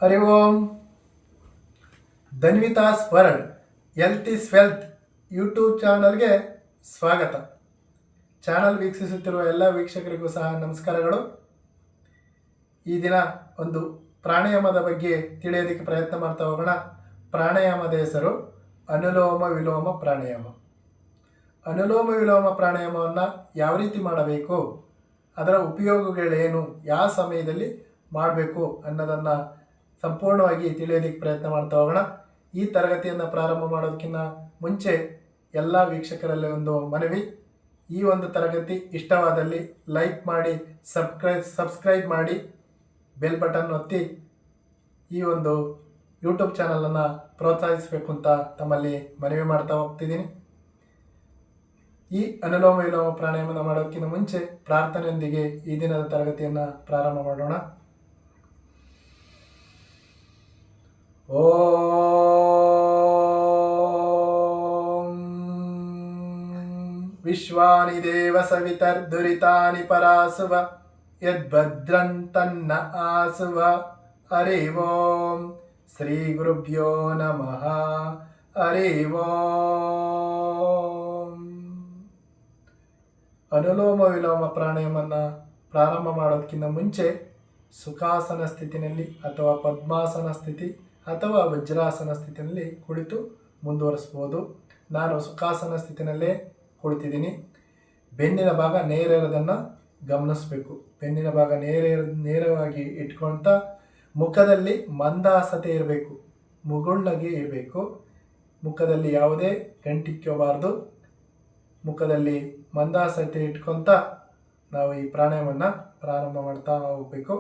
Hari Om. Dhanvita's world health is wealth YouTube ಚಾನಲ್ಗೆ ಸ್ವಾಗತ. Channel ವೀಕ್ಷಿಸುತ್ತಿರುವ ಎಲ್ಲ ವೀಕ್ಷಕರಿಗೂ ಸಹ ನಮಸ್ಕಾರಗಳು. ಈ ದಿನ ಒಂದು ಪ್ರಾಣಾಯಾಮದ ಬಗ್ಗೆ ತಿಳಿಯೋದಕ್ಕೆ ಪ್ರಯತ್ನ ಮಾಡ್ತಾ ಹೋಗೋಣ. ಪ್ರಾಣಾಯಾಮದ ಹೆಸರು ಅನುಲೋಮ ವಿಲೋಮ ಪ್ರಾಣಾಯಾಮ. ಅನುಲೋಮ ವಿಲೋಮ ಪ್ರಾಣಾಯಾಮವನ್ನು ಯಾವ ರೀತಿ ಮಾಡಬೇಕು, ಅದರ ಉಪಯೋಗಗಳೇನು, ಯಾವ ಸಮಯದಲ್ಲಿ ಮಾಡಬೇಕು ಅನ್ನೋದನ್ನು ಸಂಪೂರ್ಣವಾಗಿ ತಿಳಿಯೋದಕ್ಕೆ ಪ್ರಯತ್ನ ಮಾಡ್ತಾ ಹೋಗೋಣ. ಈ ತರಗತಿಯನ್ನು ಪ್ರಾರಂಭ ಮಾಡೋದಕ್ಕಿಂತ ಮುಂಚೆ ಎಲ್ಲ ವೀಕ್ಷಕರಲ್ಲಿ ಒಂದು ಮನವಿ, ಈ ಒಂದು ತರಗತಿ ಇಷ್ಟವಾದಲ್ಲಿ ಲೈಕ್ ಮಾಡಿ, ಸಬ್ಸ್ಕ್ರೈಬ್ ಮಾಡಿ, ಬೆಲ್ ಬಟನ್ ಒತ್ತಿ ಈ ಒಂದು ಯೂಟ್ಯೂಬ್ ಚಾನಲನ್ನು ಪ್ರೋತ್ಸಾಹಿಸಬೇಕು ಅಂತ ತಮ್ಮಲ್ಲಿ ಮನವಿ ಮಾಡ್ತಾ ಹೋಗ್ತಿದ್ದೀನಿ. ಈ ಅನುಲೋಮ ವಿಲೋಮ ಪ್ರಾಣಾಯಾಮನ ಮಾಡೋದಕ್ಕಿಂತ ಮುಂಚೆ ಪ್ರಾರ್ಥನೆಯೊಂದಿಗೆ ಈ ದಿನದ ತರಗತಿಯನ್ನು ಪ್ರಾರಂಭ ಮಾಡೋಣ. ಓಂ ವಿಶ್ವಾನಿ ದೇವ ಸವಿತರ್ದುರಿತಾನಿ ಪರಾಸುವ ಯದ್ಭದ್ರಂತನ್ನ ಆಸುವ. ಹರಿ ಓಂ. ಶ್ರೀ ಗುರುಭ್ಯೋ ನಮಃ. ಹರಿ ಓಂ. ಅನುಲೋಮ ವಿಲೋಮ ಪ್ರಾಣಾಯಾಮವನ್ನು ಪ್ರಾರಂಭ ಮಾಡೋದಕ್ಕಿಂತ ಮುಂಚೆ ಸುಖಾಸನ ಸ್ಥಿತಿನಲ್ಲಿ ಅಥವಾ ಪದ್ಮಾಸನ ಸ್ಥಿತಿ ಅಥವಾ ವಜ್ರಾಸನ ಸ್ಥಿತಿಯಲ್ಲಿ ಕುಳಿತು ಮುಂದುವರಿಸ್ಬೋದು. ನಾನು ಸುಖಾಸನ ಸ್ಥಿತಿನಲ್ಲೇ ಕುಳಿತಿದ್ದೀನಿ. ಬೆನ್ನಿನ ಭಾಗ ನೇರ ಇರೋದನ್ನು ಗಮನಿಸಬೇಕು. ಬೆನ್ನಿನ ಭಾಗ ನೇರವಾಗಿ ಇಟ್ಕೊಳ್ತಾ ಮುಖದಲ್ಲಿ ಮಂದಹಾಸತೆ ಇರಬೇಕು, ಮುಗುಳ್ನಗೆ ಇರಬೇಕು. ಮುಖದಲ್ಲಿ ಯಾವುದೇ ಗಂಟಿಕ್ಕೋಬಾರ್ದು. ಮುಖದಲ್ಲಿ ಮಂದಹಾಸತೆ ಇಟ್ಕೊತ ನಾವು ಈ ಪ್ರಾಣಾಯಾಮವನ್ನು ಪ್ರಾರಂಭ ಮಾಡ್ತಾ ಹೋಗಬೇಕು.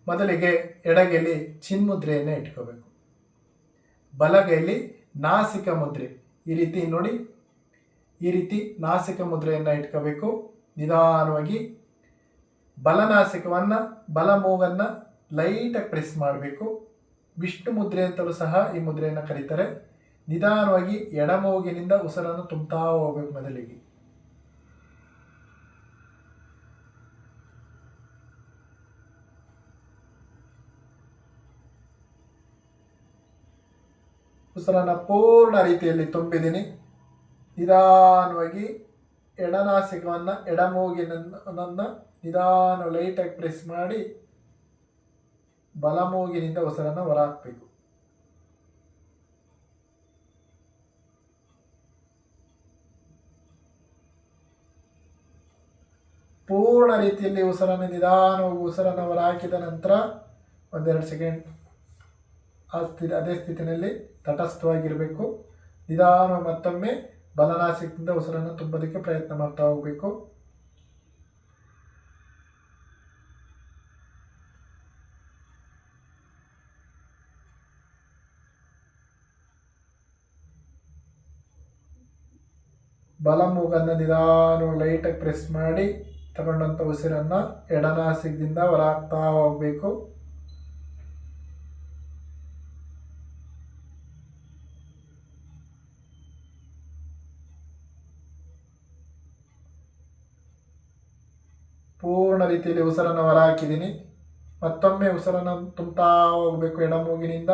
ಮೊದಲಿಗೆ ಎಡಗೈಲಿ ಚಿನ್ಮುದ್ರೆಯನ್ನು ಇಟ್ಕೋಬೇಕು. ಬಲಗೈಲಿ ನಾಸಿಕ ಮುದ್ರೆ, ಈ ರೀತಿ ನೋಡಿ, ಈ ರೀತಿ ನಾಸಿಕ ಮುದ್ರೆಯನ್ನು ಇಟ್ಕೋಬೇಕು. ನಿಧಾನವಾಗಿ ಬಲನಾಸಿಕವನ್ನು, ಬಲ ಮೂಗನ್ನು ಲೈಟಾಗಿ ಪ್ರೆಸ್ ಮಾಡಬೇಕು. ವಿಷ್ಣು ಮುದ್ರೆ ಅಂತಲೂ ಸಹ ಈ ಮುದ್ರೆಯನ್ನು ಕರೀತಾರೆ. ನಿಧಾನವಾಗಿ ಎಡಮೂಗಿನಿಂದ ಉಸಿರನ್ನು ತುಂಬ್ತಾ ಹೋಗ್ಬೇಕು. ಮೊದಲಿಗೆ ಉಸಿರನ್ನು ಪೂರ್ಣ ರೀತಿಯಲ್ಲಿ ತುಂಬಿದ್ದೀನಿ. ನಿಧಾನವಾಗಿ ಎಡನಾಸಿಕವನ್ನು, ಎಡಮೂಗಿನನ್ನು ನಿಧಾನ ಲೈಟಾಗಿ ಪ್ರೆಸ್ ಮಾಡಿ ಬಲಮೂಗಿನಿಂದ ಉಸಿರನ್ನು ಹೊರಹಾಕಬೇಕು. ಪೂರ್ಣ ರೀತಿಯಲ್ಲಿ ಉಸಿರನ್ನು ನಿಧಾನವಾಗಿ ಉಸಿರನ್ನು ಹೊರಹಾಕಿದ ನಂತರ ಒಂದೆರಡು ಸೆಕೆಂಡ್ ಅದೇ ಸ್ಥಿತಿಯಲ್ಲಿ ತಟಸ್ಥವಾಗಿರಬೇಕು. ನಿಧಾನ ಮತ್ತೊಮ್ಮೆ ಬಲನಾಸಿಕದಿಂದ ಉಸಿರನ್ನು ತುಂಬೋದಕ್ಕೆ ಪ್ರಯತ್ನ ಮಾಡ್ತಾ ಹೋಗಬೇಕು. ಬಲ ಮೂಗನ್ನು ನಿಧಾನ ಲೈಟಾಗಿ ಪ್ರೆಸ್ ಮಾಡಿ ತಗೊಂಡಂಥ ಉಸಿರನ್ನು ಎಡನಾಸಿಕದಿಂದ ಹೊರಹಾಕ್ತಾ ಹೋಗಬೇಕು. ಪೂರ್ಣ ರೀತಿಯಲ್ಲಿ ಉಸಿರನ್ನು ಹೊರಹಾಕಿದ್ದೀನಿ. ಮತ್ತೊಮ್ಮೆ ಉಸಿರನ್ನು ತುಂಬ್ತಾ ಹೋಗಬೇಕು ಎಡಮೂಗಿನಿಂದ.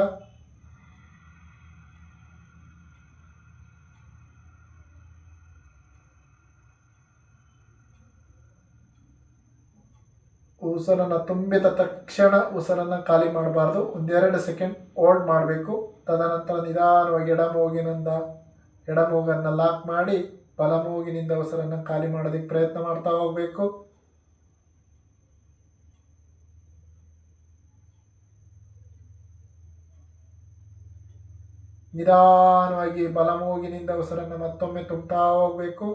ಉಸಿರನ್ನು ತುಂಬಿದ ತಕ್ಷಣ ಉಸಿರನ್ನು ಖಾಲಿ ಮಾಡಬಾರ್ದು. ಒಂದೆರಡು ಸೆಕೆಂಡ್ ಹೋಲ್ಡ್ ಮಾಡಬೇಕು. ತದನಂತರ ನಿಧಾನವಾಗಿ ಎಡಮೂಗನ್ನು ಲಾಕ್ ಮಾಡಿ ಬಲಮೂಗಿನಿಂದ ಉಸಿರನ್ನು ಖಾಲಿ ಮಾಡೋದಕ್ಕೆ ಪ್ರಯತ್ನ ಮಾಡ್ತಾ ಹೋಗಬೇಕು. ನಿಧಾನವಾಗಿ ಬಲಮೂಗಿನಿಂದ ಉಸಿರನ್ನು ಮತ್ತೊಮ್ಮೆ ತುಂಬ್ತಾ ಹೋಗಬೇಕು.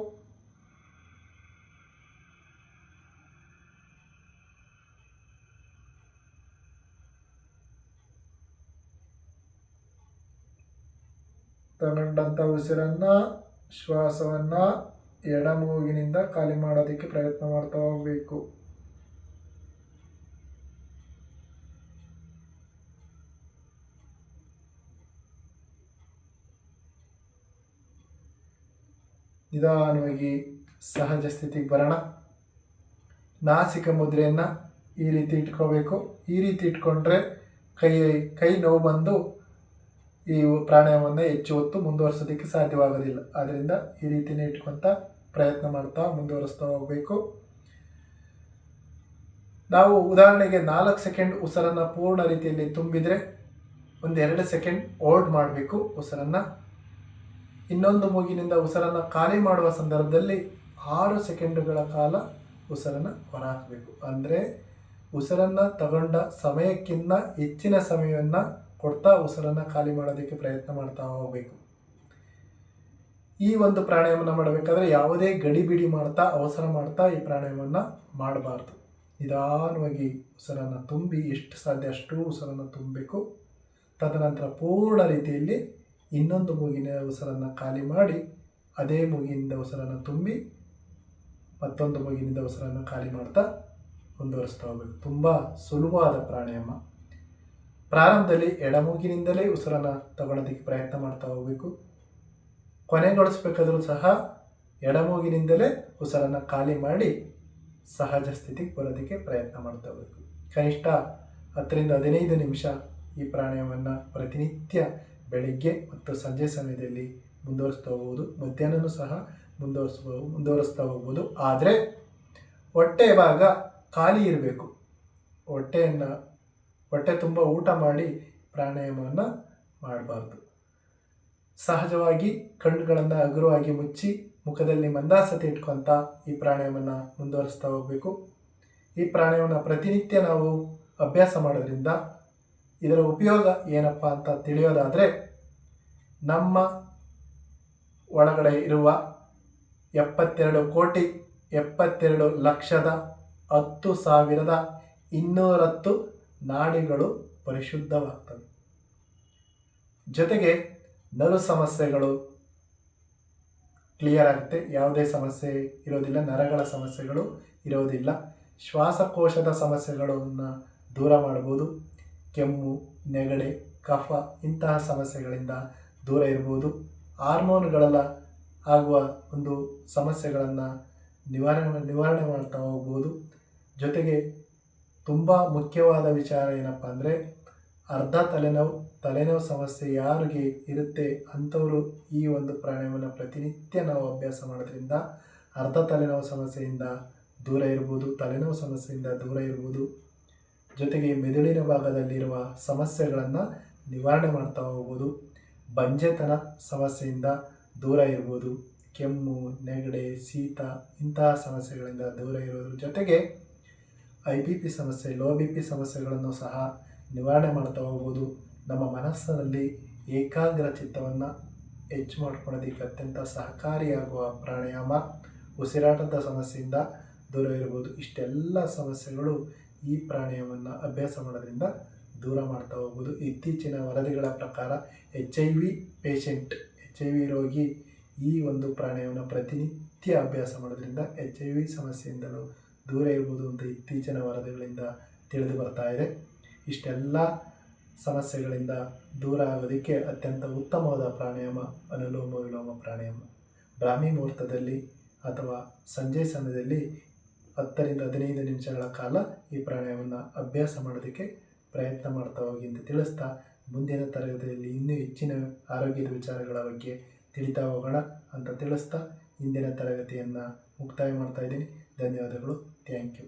ತಗೊಂಡಂಥ ಉಸಿರನ್ನು, ಶ್ವಾಸವನ್ನು ಎಡಮೂಗಿನಿಂದ ಖಾಲಿ ಮಾಡೋದಕ್ಕೆ ಪ್ರಯತ್ನ ಮಾಡ್ತಾ ಹೋಗಬೇಕು. ನಿಧಾನವಾಗಿ ಸಹಜ ಸ್ಥಿತಿಗೆ ಬರೋಣ. ನಾಸಿಕ ಮುದ್ರೆಯನ್ನು ಈ ರೀತಿ ಇಟ್ಕೋಬೇಕು. ಈ ರೀತಿ ಇಟ್ಕೊಂಡ್ರೆ ಕೈ ಕೈ ನೋವು ಬಂದು ಈ ಪ್ರಾಣಾಯಾಮವನ್ನು ಹೆಚ್ಚು ಹೊತ್ತು ಮುಂದುವರಿಸೋದಕ್ಕೆ ಸಾಧ್ಯವಾಗೋದಿಲ್ಲ. ಆದ್ದರಿಂದ ಈ ರೀತಿಯೇ ಇಟ್ಕೊತ ಪ್ರಯತ್ನ ಮಾಡ್ತಾ ಮುಂದುವರಿಸ್ತಾ ಹೋಗಬೇಕು. ನಾವು ಉದಾಹರಣೆಗೆ 4 ಸೆಕೆಂಡ್ ಉಸಿರನ್ನು ಪೂರ್ಣ ರೀತಿಯಲ್ಲಿ ತುಂಬಿದರೆ 2 ಸೆಕೆಂಡ್ ಹೋಲ್ಡ್ ಮಾಡಬೇಕು ಉಸಿರನ್ನು. ಇನ್ನೊಂದು ಮೂಗಿನಿಂದ ಉಸಿರನ್ನು ಖಾಲಿ ಮಾಡುವ ಸಂದರ್ಭದಲ್ಲಿ 6 ಸೆಕೆಂಡುಗಳ ಕಾಲ ಉಸಿರನ್ನು ಹೊರಹಾಕಬೇಕು. ಅಂದರೆ ಉಸಿರನ್ನು ತಗೊಂಡ ಸಮಯಕ್ಕಿಂತ ಹೆಚ್ಚಿನ ಸಮಯವನ್ನು ಕೊಡ್ತಾ ಉಸಿರನ್ನು ಖಾಲಿ ಮಾಡೋದಕ್ಕೆ ಪ್ರಯತ್ನ ಮಾಡ್ತಾ ಹೋಗಬೇಕು. ಈ ಒಂದು ಪ್ರಾಣಾಯಾಮನ ಮಾಡಬೇಕಾದ್ರೆ ಯಾವುದೇ ಗಡಿಬಿಡಿ ಮಾಡ್ತಾ ಅವಸರ ಮಾಡ್ತಾ ಈ ಪ್ರಾಣಾಯಾಮವನ್ನು ಮಾಡಬಾರ್ದು. ನಿಧಾನವಾಗಿ ಉಸಿರನ್ನು ತುಂಬಿ ಎಷ್ಟು ಸಾಧ್ಯ ಅಷ್ಟು ಉಸಿರನ್ನು ತುಂಬಬೇಕು. ತದನಂತರ ಪೂರ್ಣ ರೀತಿಯಲ್ಲಿ ಇನ್ನೊಂದು ಮೂಗಿನ ಉಸಿರನ್ನು ಖಾಲಿ ಮಾಡಿ ಅದೇ ಮೂಗಿನಿಂದ ಉಸಿರನ್ನು ತುಂಬಿ ಮತ್ತೊಂದು ಮೂಗಿನಿಂದ ಉಸಿರನ್ನು ಖಾಲಿ ಮಾಡ್ತಾ ಮುಂದುವರಿಸ್ತಾ ಹೋಗಬೇಕು. ತುಂಬ ಸುಲಭವಾದ ಪ್ರಾಣಾಯಾಮ. ಪ್ರಾರಂಭದಲ್ಲಿ ಎಡಮೂಗಿನಿಂದಲೇ ಉಸಿರನ್ನು ತಗೊಳ್ಳೋದಕ್ಕೆ ಪ್ರಯತ್ನ ಮಾಡ್ತಾ ಹೋಗಬೇಕು. ಕೊನೆಗೊಳಿಸ್ಬೇಕಾದ್ರೂ ಸಹ ಎಡಮೂಗಿನಿಂದಲೇ ಉಸಿರನ್ನು ಖಾಲಿ ಮಾಡಿ ಸಹಜ ಸ್ಥಿತಿಗೆ ಬರೋದಕ್ಕೆ ಪ್ರಯತ್ನ ಮಾಡ್ತಾ ಹೋಗಬೇಕು. ಕನಿಷ್ಠ 10ರಿಂದ 15 ನಿಮಿಷ ಈ ಪ್ರಾಣಾಯಾಮವನ್ನು ಪ್ರತಿನಿತ್ಯ ಬೆಳಿಗ್ಗೆ ಮತ್ತು ಸಂಜೆ ಸಮಯದಲ್ಲಿ ಮುಂದುವರಿಸ್ತಾ ಹೋಗ್ಬೋದು. ಮಧ್ಯಾಹ್ನವೂ ಸಹ ಮುಂದುವರಿಸ್ತಾ ಹೋಗ್ಬೋದು. ಆದರೆ ಹೊಟ್ಟೆ ಭಾಗ ಖಾಲಿ ಇರಬೇಕು. ಹೊಟ್ಟೆ ತುಂಬ ಊಟ ಮಾಡಿ ಪ್ರಾಣಾಯಾಮವನ್ನು ಮಾಡಬಾರ್ದು. ಸಹಜವಾಗಿ ಕಣ್ಣುಗಳನ್ನು ಹಗುರವಾಗಿ ಮುಚ್ಚಿ ಮುಖದಲ್ಲಿ ಮಂದಹಾಸತೆ ಇಟ್ಕೊತ ಈ ಪ್ರಾಣಾಯಾಮವನ್ನು ಮುಂದುವರಿಸ್ತಾ ಹೋಗಬೇಕು. ಈ ಪ್ರಾಣಾಯಾಮವನ್ನು ಪ್ರತಿನಿತ್ಯ ನಾವು ಅಭ್ಯಾಸ ಮಾಡೋದ್ರಿಂದ ಇದರ ಉಪಯೋಗ ಏನಪ್ಪ ಅಂತ ತಿಳಿಯೋದಾದರೆ, ನಮ್ಮ ಒಳಗಡೆ ಇರುವ 72,72,10,210 ನಾಡಿಗಳು ಪರಿಶುದ್ಧವಾಗ್ತವೆ. ಜೊತೆಗೆ ನರು ಸಮಸ್ಯೆಗಳು ಕ್ಲಿಯರ್ ಆಗುತ್ತೆ. ಯಾವುದೇ ಸಮಸ್ಯೆ ಇರೋದಿಲ್ಲ. ನರಗಳ ಸಮಸ್ಯೆಗಳು ಇರೋದಿಲ್ಲ. ಶ್ವಾಸಕೋಶದ ಸಮಸ್ಯೆಗಳನ್ನು ದೂರ ಮಾಡ್ಬೋದು. ಕೆಮ್ಮು, ನೆಗಡೆ, ಕಫ ಇಂತಹ ಸಮಸ್ಯೆಗಳಿಂದ ದೂರ ಇರ್ಬೋದು. ಹಾರ್ಮೋನ್ಗಳೆಲ್ಲ ಆಗುವ ಒಂದು ಸಮಸ್ಯೆಗಳನ್ನು ನಿವಾರಣೆ ಮಾಡ್ತಾ ಹೋಗ್ಬೋದು. ಜೊತೆಗೆ ತುಂಬ ಮುಖ್ಯವಾದ ವಿಚಾರ ಏನಪ್ಪ ಅಂದರೆ, ಅರ್ಧ ತಲೆನೋವು ಸಮಸ್ಯೆ ಯಾರಿಗೆ ಇರುತ್ತೆ ಅಂಥವರು ಈ ಒಂದು ಪ್ರಾಣಾಯಾಮವನ್ನು ಪ್ರತಿನಿತ್ಯ ನಾವು ಅಭ್ಯಾಸ ಮಾಡೋದ್ರಿಂದ ಅರ್ಧ ತಲೆನೋವು ಸಮಸ್ಯೆಯಿಂದ ದೂರ ಇರ್ಬೋದು, ತಲೆನೋವು ಸಮಸ್ಯೆಯಿಂದ ದೂರ ಇರ್ಬೋದು. ಜೊತೆಗೆ ಮೆದುಳಿನ ಭಾಗದಲ್ಲಿರುವ ಸಮಸ್ಯೆಗಳನ್ನು ನಿವಾರಣೆ ಮಾಡ್ತಾ ಹೋಗ್ಬೋದು. ಬಂಜೆತನ ಸಮಸ್ಯೆಯಿಂದ ದೂರ ಇರ್ಬೋದು. ಕೆಮ್ಮು, ನೆಗಡೆ, ಶೀತ ಇಂತಹ ಸಮಸ್ಯೆಗಳಿಂದ ದೂರ ಇರೋದ್ರ ಜೊತೆಗೆ IBP ಸಮಸ್ಯೆ, ಲೋ BP ಸಮಸ್ಯೆಗಳನ್ನು ಸಹ ನಿವಾರಣೆ ಮಾಡ್ತಾ ಹೋಗ್ಬೋದು. ನಮ್ಮ ಮನಸ್ಸಿನಲ್ಲಿ ಏಕಾಗ್ರ ಚಿತ್ತವನ್ನು ಹೆಚ್ಚು ಮಾಡ್ಕೊಳ್ಳೋದಕ್ಕೆ ಅತ್ಯಂತ ಸಹಕಾರಿಯಾಗುವ ಪ್ರಾಣಾಯಾಮ. ಉಸಿರಾಟದ ಸಮಸ್ಯೆಯಿಂದ ದೂರ ಇರ್ಬೋದು. ಇಷ್ಟೆಲ್ಲ ಸಮಸ್ಯೆಗಳು ಈ ಪ್ರಾಣಾಯಾಮವನ್ನು ಅಭ್ಯಾಸ ಮಾಡೋದ್ರಿಂದ ದೂರ ಮಾಡ್ತಾ ಹೋಗ್ಬೋದು. ಇತ್ತೀಚಿನ ವರದಿಗಳ ಪ್ರಕಾರ HIV ರೋಗಿ ಈ ಒಂದು ಪ್ರಾಣಾಯಾಮವನ್ನು ಪ್ರತಿನಿತ್ಯ ಅಭ್ಯಾಸ ಮಾಡೋದ್ರಿಂದ HIV ಸಮಸ್ಯೆಯಿಂದಲೂ ದೂರ ಇರ್ಬೋದು ಅಂತ ಇತ್ತೀಚಿನ ವರದಿಗಳಿಂದ ತಿಳಿದು ಬರ್ತಾ ಇದೆ. ಇಷ್ಟೆಲ್ಲ ಸಮಸ್ಯೆಗಳಿಂದ ದೂರ ಆಗೋದಕ್ಕೆ ಅತ್ಯಂತ ಉತ್ತಮವಾದ ಪ್ರಾಣಾಯಾಮ ಅನುಲೋಮ ವಿಲೋಮ ಪ್ರಾಣಾಯಾಮ. ಬ್ರಾಹ್ಮಿ ಮುಹೂರ್ತದಲ್ಲಿ ಅಥವಾ ಸಂಜೆ ಸಮಯದಲ್ಲಿ 10ರಿಂದ 15 ನಿಮಿಷಗಳ ಕಾಲ ಈ ಪ್ರಾಣಾಯಾಮವನ್ನು ಅಭ್ಯಾಸ ಮಾಡೋದಕ್ಕೆ ಪ್ರಯತ್ನ ಮಾಡ್ತಾ ಹೋಗಿ ಅಂತ ತಿಳಿಸ್ತಾ, ಮುಂದಿನ ತರಗತಿಯಲ್ಲಿ ಇನ್ನೂ ಹೆಚ್ಚಿನ ಆರೋಗ್ಯದ ವಿಚಾರಗಳ ಬಗ್ಗೆ ತಿಳಿತಾ ಹೋಗೋಣ ಅಂತ ತಿಳಿಸ್ತಾ ಇಂದಿನ ತರಗತಿಯನ್ನು ಮುಕ್ತಾಯ ಮಾಡ್ತಾ ಇದ್ದೀನಿ. ಧನ್ಯವಾದಗಳು. Thank you.